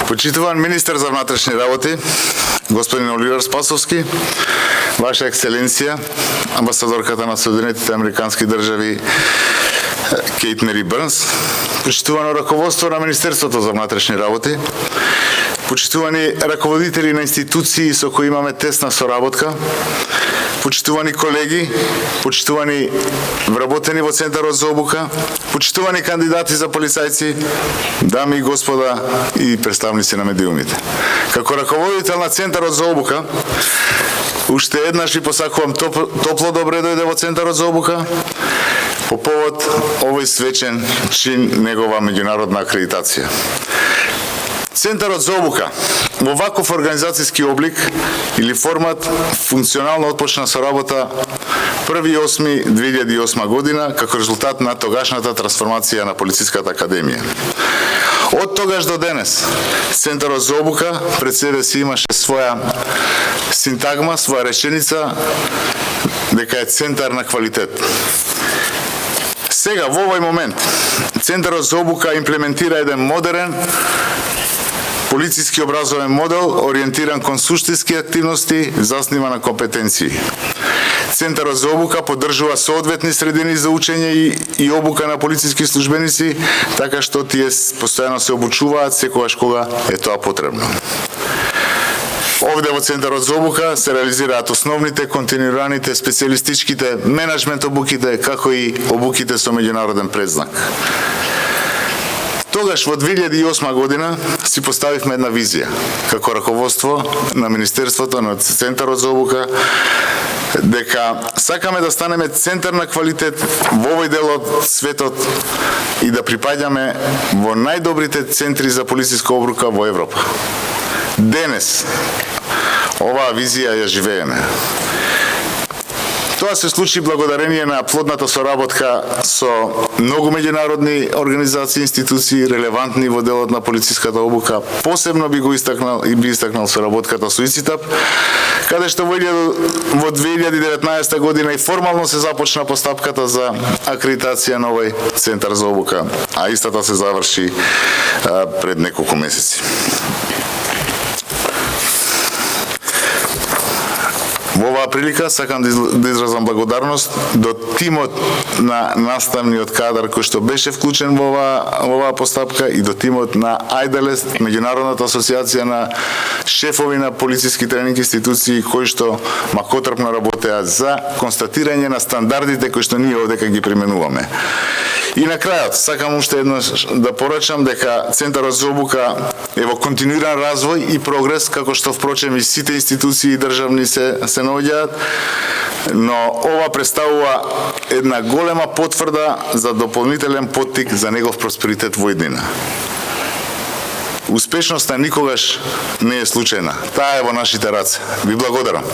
Почитуван министер за внатрешни работи, господин Оливер Спасовски, Ваша ексцеленција, амбасадорката на Соединетите американски држави Кейт Мери Бърнс, почитувано раководство на Министерството за внатрешни работи, почитувани раководители на институции со кои имаме тесна соработка, почитувани колеги, почитувани вработени во Центарот за обука, почитувани кандидати за полицајци, дами и господа и представници на медиумите. Како раководител на Центарот за обука, уште еднаш ви посакувам топло добре дојде во Центарот за обука по повод овој свечен чин негова меѓународна акредитација. Центарот за обука во ваков организацијски облик или формат функционално отпочна со работа 1.8.2008 година како резултат на тогашната трансформација на Полициската академија. Од тогаш до денес Центарот за обука пред себе си имаше своја синтагма, своја реченица дека е центар на квалитет. Сега во овој момент Центарот за обука имплементира еден модерен полициски образовен модел ориентиран кон суштински активности, заснива на компетенции. Центарот за обука поддржува соодветни средини за учење и обука на полициски службеници, така што тие постојано се обучуваат секогаш кога е тоа потребно. Овде во Центарот за обука се реализираат основните, континуираните, специјалистичките, менеджмент обуките, како и обуките со меѓународен предзнак. Тогаш во 2008 година си поставивме една визија како раководство на Министерството на Центарот за обука дека сакаме да станеме центар на квалитет во овој дел од светот и да припаѓаме во најдобрите центри за полициска обука во Европа. Денес оваа визија ја живееме. Тоа се случи благодарение на плодната соработка со многу меѓународни организации и институции релевантни во делот на полициската обука. Посебно би истакнал соработката со ИЦИТАП, каде што во 2019 година и формално се започна постапката за акредитација на овој Центар за обука, а истата се заврши пред неколку месеци. Во оваа прилика сакам да изразам благодарност до тимот на наставниот кадар кој што беше вклучен во оваа постапка и до тимот на Айделес, меѓународната асоциација на шефови на полициски тренинг институции кои што макотрпно работеа за констатирање на стандардите кои што ние овдека ги применуваме. И на крајот, сакам уште еднаш да порачам дека Центарот за обука е во континуиран развој и прогрес, како што впрочем и сите институции државни се наоѓаат, но ова представува една голема потврда за дополнителен поттик за негов просперитет во иднина. Успешноста никогаш не е случајна. Таа е во нашите раце. Ви благодарам.